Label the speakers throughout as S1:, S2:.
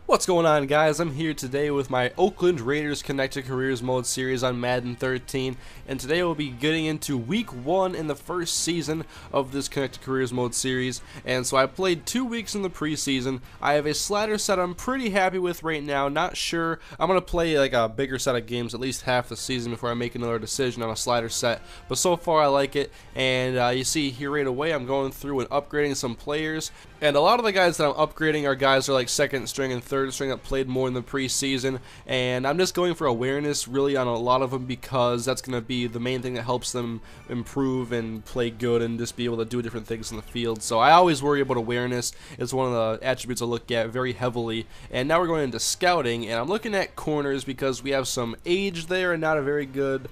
S1: What's going on, guys? I'm here today with my Oakland Raiders Connected Careers Mode series on Madden 13, and today we'll be getting into Week 1 in the first season of this Connected Careers Mode series. And so I played 2 weeks in the preseason. I have a slider set I'm pretty happy with right now. Not sure. I'm going to play like a bigger set of games, at least half the season, before I make another decision on a slider set. But so far I like it, and you see here right away I'm going through and upgrading some players. And a lot of the guys that I'm upgrading are guys that are like second string and third string that played more in the preseason, and I'm just going for awareness really on a lot of them because that's going to be the main thing that helps them improve and play good and just be able to do different things in the field. So I always worry about awareness. It's one of the attributes I look at very heavily. And now we're going into scouting, and I'm looking at corners because we have some age there and not a very good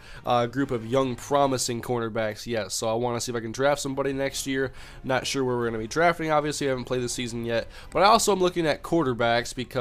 S1: group of young promising cornerbacks yet. So I want to see if I can draft somebody next year. Not sure where we're going to be drafting, obviously. I haven't played this season yet, but I also am looking at quarterbacks because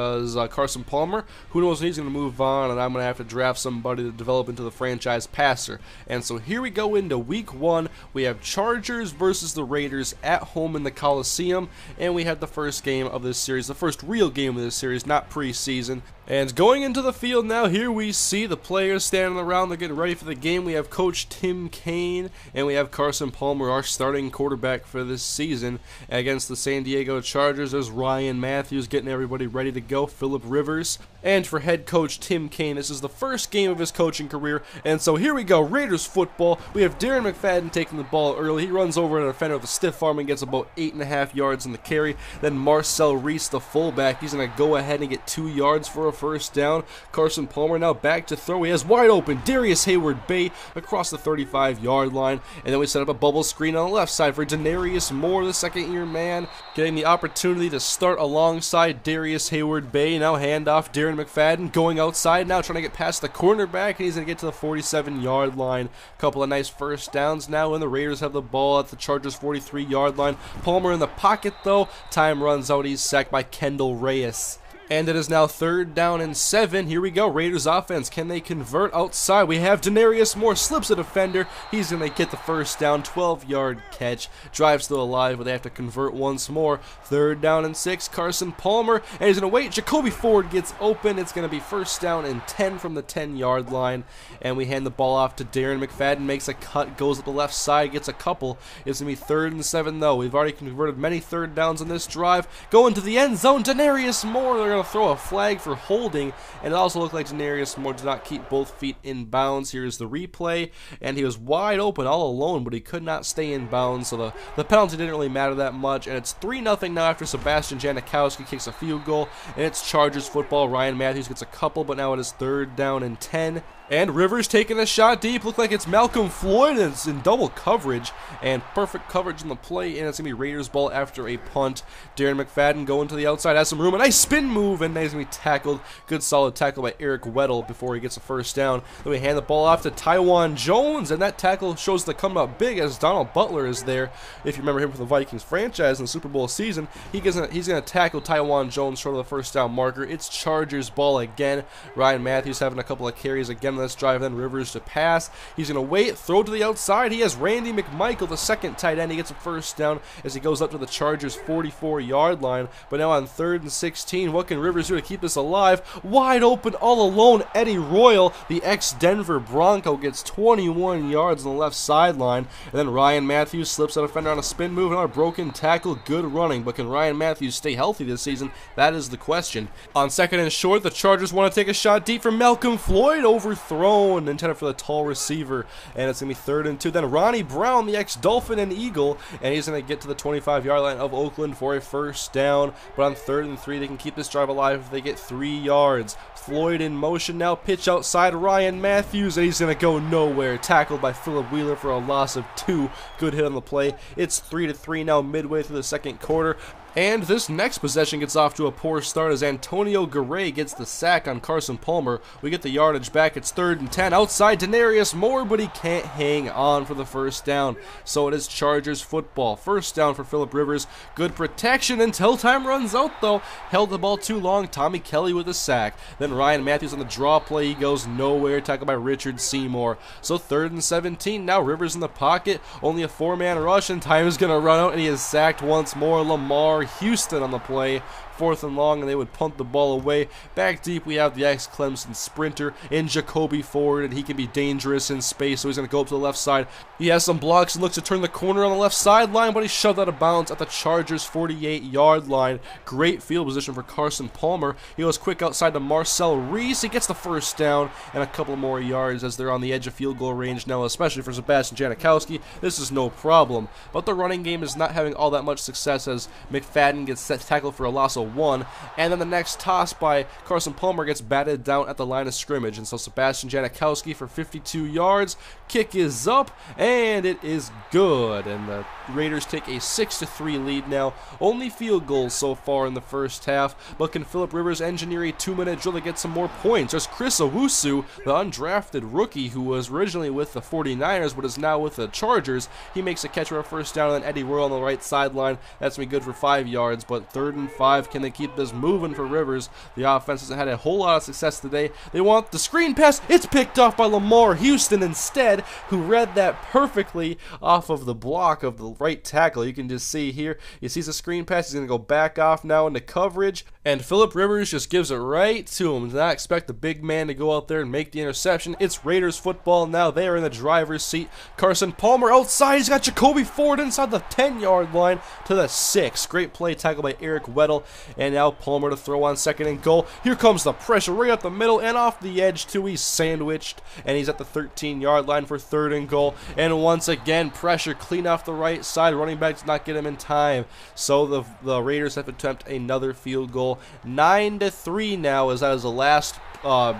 S1: Carson Palmer, who knows when he's going to move on, and I'm going to have to draft somebody to develop into the franchise passer. And so here we go into Week 1. We have Chargers versus the Raiders at home in the Coliseum, and we have the first game of this series, the first real game of this series, not preseason. And going into the field now, here we see the players standing around. They're getting ready for the game. We have Coach Tim Kaine, and we have Carson Palmer, our starting quarterback for this season. Against the San Diego Chargers, there's Ryan Matthews getting everybody ready to go, Phillip Rivers. And for head coach Tim Kaine, this is the first game of his coaching career. And so here we go, Raiders football. We have Darren McFadden taking the ball early. He runs over a defender with a stiff arm and gets about 8.5 yards in the carry. Then Marcel Reese, the fullback, he's going to go ahead and get 2 yards for a first down. Carson Palmer now back to throw. He has wide open Darius Hayward-Bay across the 35-yard line. And then we set up a bubble screen on the left side for Denarius Moore, the second-year man, getting the opportunity to start alongside Darius Hayward-Bay. Now handoff, Darren McFadden going outside now, trying to get past the cornerback, and he's going to get to the 47-yard line. Couple of nice first downs now, and the Raiders have the ball at the Chargers' 43-yard line. Palmer in the pocket, though. Time runs out. He's sacked by Kendall Reyes. And it is now 3rd down and 7. Here we go. Raiders offense. Can they convert outside? We have Denarius Moore. Slips a defender. He's going to get the first down. 12-yard catch. Drive still alive, but they have to convert once more. 3rd down and 6. Carson Palmer. And he's going to wait. Jacoby Ford gets open. It's going to be 1st down and 10 from the 10-yard line. And we hand the ball off to Darren McFadden. Makes a cut. Goes up the left side. Gets a couple. It's going to be 3rd and 7, though. We've already converted many 3rd downs on this drive. Going to the end zone. Denarius Moore. They're going to throw a flag for holding, and it also looked like Denarius Moore did not keep both feet in bounds. Here's the replay, and he was wide open all alone, but he could not stay in bounds, so the penalty didn't really matter that much. And it's 3-0 now after Sebastian Janikowski kicks a field goal, and it's Chargers football. Ryan Matthews gets a couple, but now it is 3rd down and 10. And Rivers taking a shot deep. Look like it's Malcolm Floyd, and it's in double coverage. And perfect coverage in the play, and it's going to be Raiders ball after a punt. Darren McFadden going to the outside, has some room. A nice spin move, and he's going to be tackled. Good solid tackle by Eric Weddle before he gets a first down. Then we hand the ball off to Tywan Jones, and that tackle shows the come up big as Donald Butler is there. If you remember him from the Vikings franchise in the Super Bowl season, he's going to tackle Tywan Jones short of the first down marker. It's Chargers ball again. Ryan Matthews having a couple of carries again. Let's drive, then Rivers to pass. He's going to wait, throw to the outside. He has Randy McMichael, the second tight end. He gets a first down as he goes up to the Chargers' 44-yard line. But now on 3rd and 16, what can Rivers do to keep this alive? Wide open, all alone, Eddie Royal, the ex-Denver Bronco, gets 21 yards on the left sideline. And then Ryan Matthews slips a defender on a spin move and on a broken tackle. Good running, but can Ryan Matthews stay healthy this season? That is the question. On 2nd and short, the Chargers want to take a shot deep from Malcolm Floyd, overthrown and intended for the tall receiver, and it's going to be 3rd and 2. Then Ronnie Brown, the ex-Dolphin and Eagle, and he's going to get to the 25-yard line of Oakland for a first down. But on 3rd and 3, they can keep this drive alive if they get 3 yards. Floyd in motion now, pitch outside Ryan Matthews, and he's going to go nowhere. Tackled by Phillip Wheeler for a loss of 2. Good hit on the play. It's 3-3 now midway through the 2nd quarter. And this next possession gets off to a poor start as Antonio Garay gets the sack on Carson Palmer. We get the yardage back. It's 3rd and 10. Outside Denarius Moore, but he can't hang on for the first down. So it is Chargers football. First down for Phillip Rivers. Good protection until time runs out, though. Held the ball too long. Tommy Kelly with a sack. Then Ryan Matthews on the draw play. He goes nowhere. Tackled by Richard Seymour. So 3rd and 17. Now Rivers in the pocket. Only a 4-man rush, and time is going to run out, and he is sacked once more. Lamar Houston on the play 4th and long, and they would punt the ball away. Back deep, we have the ex-Clemson sprinter in Jacoby Ford, and he can be dangerous in space, so he's going to go up to the left side. He has some blocks and looks to turn the corner on the left sideline, but he's shoved out of bounds at the Chargers' 48-yard line. Great field position for Carson Palmer. He goes quick outside to Marcel Reese. He gets the first down and a couple more yards as they're on the edge of field goal range now, especially for Sebastian Janikowski. This is no problem, but the running game is not having all that much success as McFadden gets set tackled for a loss of 1, and then the next toss by Carson Palmer gets batted down at the line of scrimmage, and so Sebastian Janikowski for 52 yards. Kick is up, and it is good, and the Raiders take a 6-3 lead now. Only field goals so far in the first half, but can Phillip Rivers engineer a 2-minute drill to get some more points? There's Chris Owusu, the undrafted rookie who was originally with the 49ers but is now with the Chargers. He makes a catch for a first down, and then Eddie Royal on the right sideline. That's going to be good for 5 yards, but 3rd and 5. Can they keep this moving for Rivers? The offense hasn't had a whole lot of success today. They want the screen pass. It's picked off by Lamar Houston instead, who read that perfectly off of the block of the right tackle. You can just see here, he sees the screen pass. He's going to go back off now into coverage, and Phillip Rivers just gives it right to him. Does not expect the big man to go out there and make the interception. It's Raiders football now. They are in the driver's seat. Carson Palmer outside. He's got Jacoby Ford inside the 10-yard line to the 6. Great play tackle by Eric Weddle, and now Palmer to throw on 2nd and goal. Here comes the pressure right up the middle and off the edge too. He's sandwiched, and he's at the 13-yard line for 3rd and goal. And once again, pressure clean off the right side. Running back does not get him in time, so the Raiders have to attempt another field goal. 9-3 now, as that is the last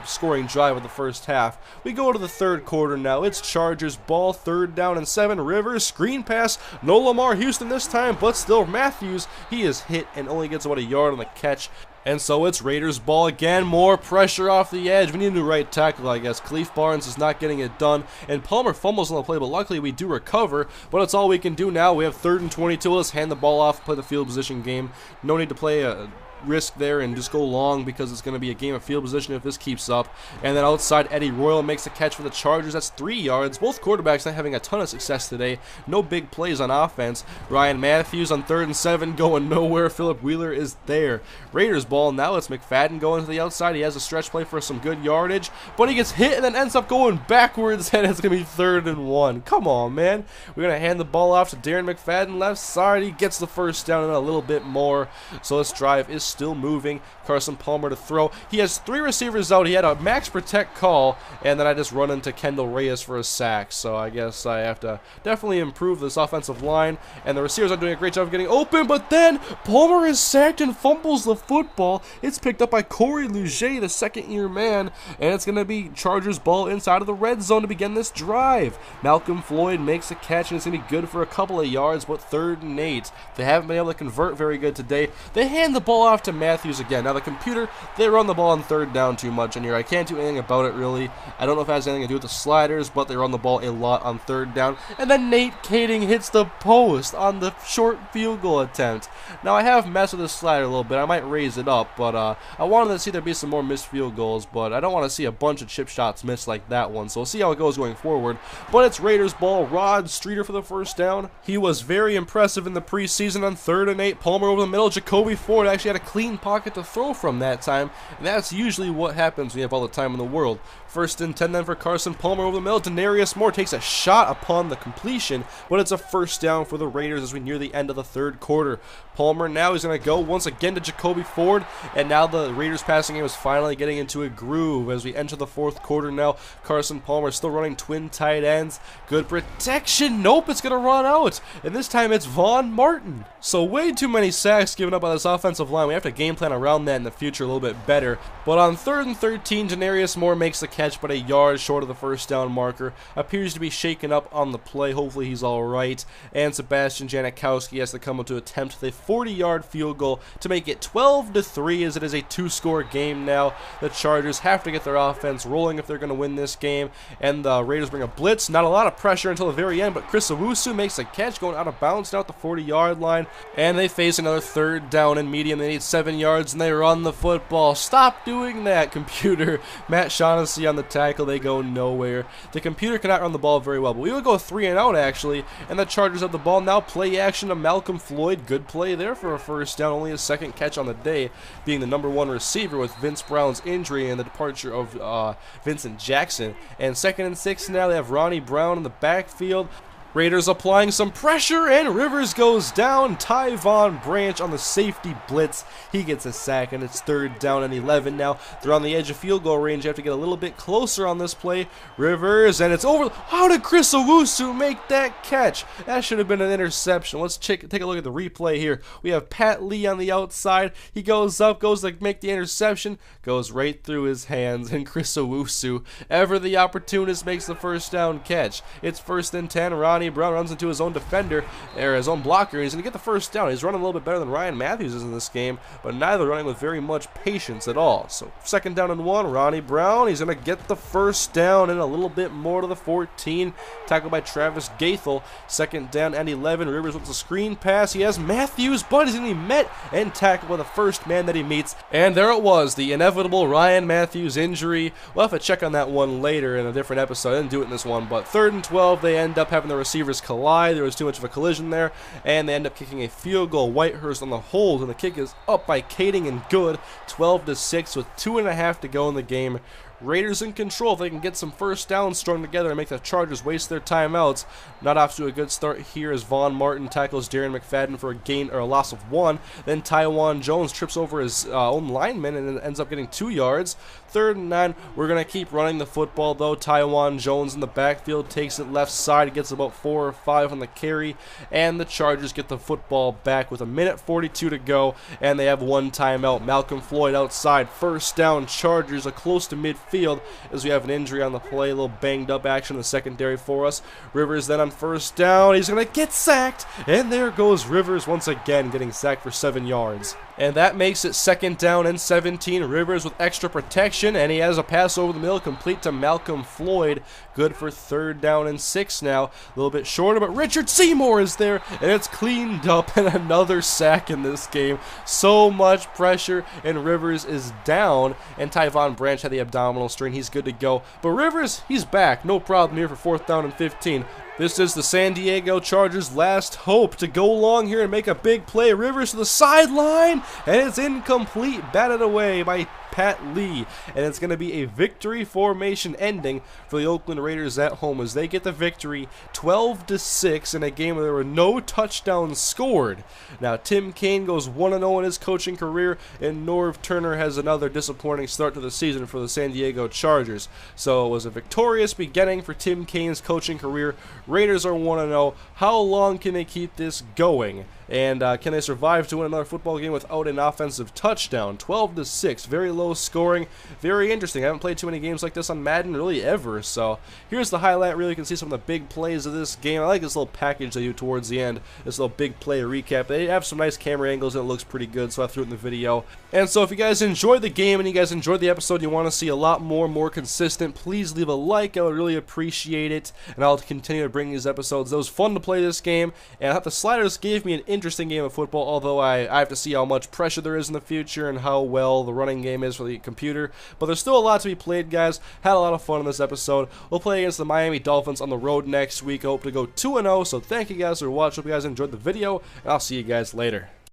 S1: scoring drive of the first half. We go to the 3rd quarter now. It's Chargers ball, 3rd down and 7. Rivers, screen pass. No Lamar Houston this time, but still Matthews. He is hit and only gets about a yard on the catch. And so it's Raiders ball again. More pressure off the edge. We need a new right tackle, I guess. Khalif Barnes is not getting it done. And Palmer fumbles on the play, but luckily we do recover. But it's all we can do now. We have 3rd and 22. Let's hand the ball off, play the field position game. No need to play a risk there and just go long because it's going to be a game of field position if this keeps up. And then outside, Eddie Royal makes a catch for the Chargers. That's 3 yards. Both quarterbacks not having a ton of success today. No big plays on offense. Ryan Matthews on 3rd and 7 going nowhere. Philip Wheeler is there. Raiders ball now. It's McFadden going to the outside. He has a stretch play for some good yardage, but he gets hit and then ends up going backwards, and it's going to be 3rd and 1. Come on, man. We're going to hand the ball off to Darren McFadden left side. He gets the first down and a little bit more. So this drive is still moving. Carson Palmer to throw. He has 3 receivers out. He had a max protect call, and then I just run into Kendall Reyes for a sack. So I guess I have to definitely improve this offensive line, and the receivers are doing a great job of getting open, but then Palmer is sacked and fumbles the football. It's picked up by Corey Luget, the 2nd-year man, and it's going to be Chargers ball inside of the red zone to begin this drive. Malcolm Floyd makes a catch, and it's going to be good for a couple of yards, but 3rd and 8. They haven't been able to convert very good today. They hand the ball off to Matthews again. Now the computer, they run the ball on 3rd down too much in here. I can't do anything about it really. I don't know if it has anything to do with the sliders, but they run the ball a lot on 3rd down. And then Nate Kading hits the post on the short field goal attempt. Now I have messed with the slider a little bit. I might raise it up, but I wanted to see there be some more missed field goals, but I don't want to see a bunch of chip shots missed like that one. So we'll see how it goes going forward. But it's Raiders ball. Rod Streeter for the first down. He was very impressive in the preseason on 3rd and 8. Palmer over the middle. Jacoby Ford actually had a clean pocket to throw from that time, and that's usually what happens when you have all the time in the world. 1st and 10 then for Carson Palmer over the middle. Denarius Moore takes a shot upon the completion, but it's a first down for the Raiders as we near the end of the 3rd quarter. Palmer now is going to go once again to Jacoby Ford, and now the Raiders passing game is finally getting into a groove as we enter the 4th quarter now. Carson Palmer still running twin tight ends. Good protection. Nope, it's going to run out, and this time it's Vaughn Martin. So way too many sacks given up by this offensive line. We have to game plan around that in the future a little bit better. But on 3rd and 13, Denarius Moore makes the catch, but a yard short of the first down marker. Appears to be shaken up on the play. Hopefully he's all right. And Sebastian Janikowski has to come up to attempt the 40-yard field goal to make it 12-3, as it is a 2-score game now. The Chargers have to get their offense rolling if they're going to win this game. And the Raiders bring a blitz. Not a lot of pressure until the very end, but Chris Owusu makes a catch going out of bounds now at the 40-yard line. And they face another 3rd down and medium. They need 7 yards, and they run the football. Stop doing that, computer. Matt Shaughnessy on the tackle. They go nowhere. The computer cannot run the ball very well, but we will go 3 and out, actually, and the Chargers have the ball. Now play action to Malcolm Floyd. Good play there for a first down. Only his second catch on the day, being the #1 receiver with Vince Brown's injury and the departure of Vincent Jackson. And 2nd and 6 now. They have Ronnie Brown in the backfield. Raiders applying some pressure, and Rivers goes down. Tyvon Branch on the safety blitz. He gets a sack, and it's 3rd down and 11 now. They're on the edge of field goal range. You have to get a little bit closer on this play. Rivers, and it's over. How did Chris Owusu make that catch? That should have been an interception. Let's take a look at the replay here. We have Pat Lee on the outside. He goes up, goes to make the interception, goes right through his hands, and Chris Owusu, ever the opportunist, makes the first down catch. It's 1st and 10. Ronnie Brown runs into his own defender, or his own blocker, and he's going to get the first down. He's running a little bit better than Ryan Matthews is in this game, but neither running with very much patience at all. So 2nd down and 1, Ronnie Brown, he's going to get the first down and a little bit more to the 14. Tackled by Travis Gaethel. 2nd down and 11. Rivers wants a screen pass. He has Matthews, but he's going to be met and tackled by the first man that he meets. And there it was, the inevitable Ryan Matthews injury. We'll have to check on that one later in a different episode. I didn't do it in this one, but 3rd and 12, they end up having the receivers collide. There was too much of a collision there, and they end up kicking a field goal. Whitehurst on the hold, and the kick is up by Kading and good. 12-6 with 2.5 to go in the game. Raiders in control. If they can get some first downs strung together and make the Chargers waste their timeouts. Not off to a good start here as Vaughn Martin tackles Darren McFadden for a gain or a loss of 1. Then Taiwan Jones trips over his own lineman and ends up getting 2 yards. 3rd and 9. We're going to keep running the football though. Taiwan Jones in the backfield takes it left side. He gets about 4 or 5 on the carry, and the Chargers get the football back with 1:42 to go, and they have 1 timeout. Malcolm Floyd outside. First down, Chargers, close to midfield as we have an injury on the play. A little banged up action in the secondary for us. Rivers then on first down. He's going to get sacked, and there goes Rivers once again, getting sacked for 7 yards. And that makes it 2nd down and 17. Rivers with extra protection, and he has a pass over the middle complete to Malcolm Floyd. Good for 3rd down and 6 now. A little bit shorter, but Richard Seymour is there, and it's cleaned up, and another sack in this game. So much pressure, and Rivers is down, and Tyvon Branch had the abdominal strain. He's good to go. But Rivers, he's back. No problem here for 4th down and 15. This is the San Diego Chargers' last hope to go long here and make a big play. Rivers to the sideline, and it's incomplete. Batted away by Pat Lee, and it's going to be a victory formation ending for the Oakland Raiders at home as they get the victory 12-6 in a game where there were no touchdowns scored. Now Tim Kaine goes 1-0 in his coaching career, and Norv Turner has another disappointing start to the season for the San Diego Chargers. So it was a victorious beginning for Tim Kaine's coaching career. Raiders are 1-0. How long can they keep this going? And can they survive to win another football game without an offensive touchdown? 12-6, very low scoring, very interesting. I haven't played too many games like this on Madden really ever. So here's the highlight reel. You can see some of the big plays of this game. I like this little package they do towards the end, this little big play recap. They have some nice camera angles and it looks pretty good, so I threw it in the video. And so if you guys enjoyed the game and you guys enjoyed the episode, you want to see a lot more consistent, please leave a like. I would really appreciate it, and I'll continue to bring these episodes. It was fun to play this game, and the Sliders gave me an interesting game of football, although I have to see how much pressure there is in the future and how well the running game is for the computer. But there's still a lot to be played, guys. Had a lot of fun in this episode. We'll play against the Miami Dolphins on the road next week. I hope to go 2-0, so thank you guys for watching. Hope you guys enjoyed the video, and I'll see you guys later.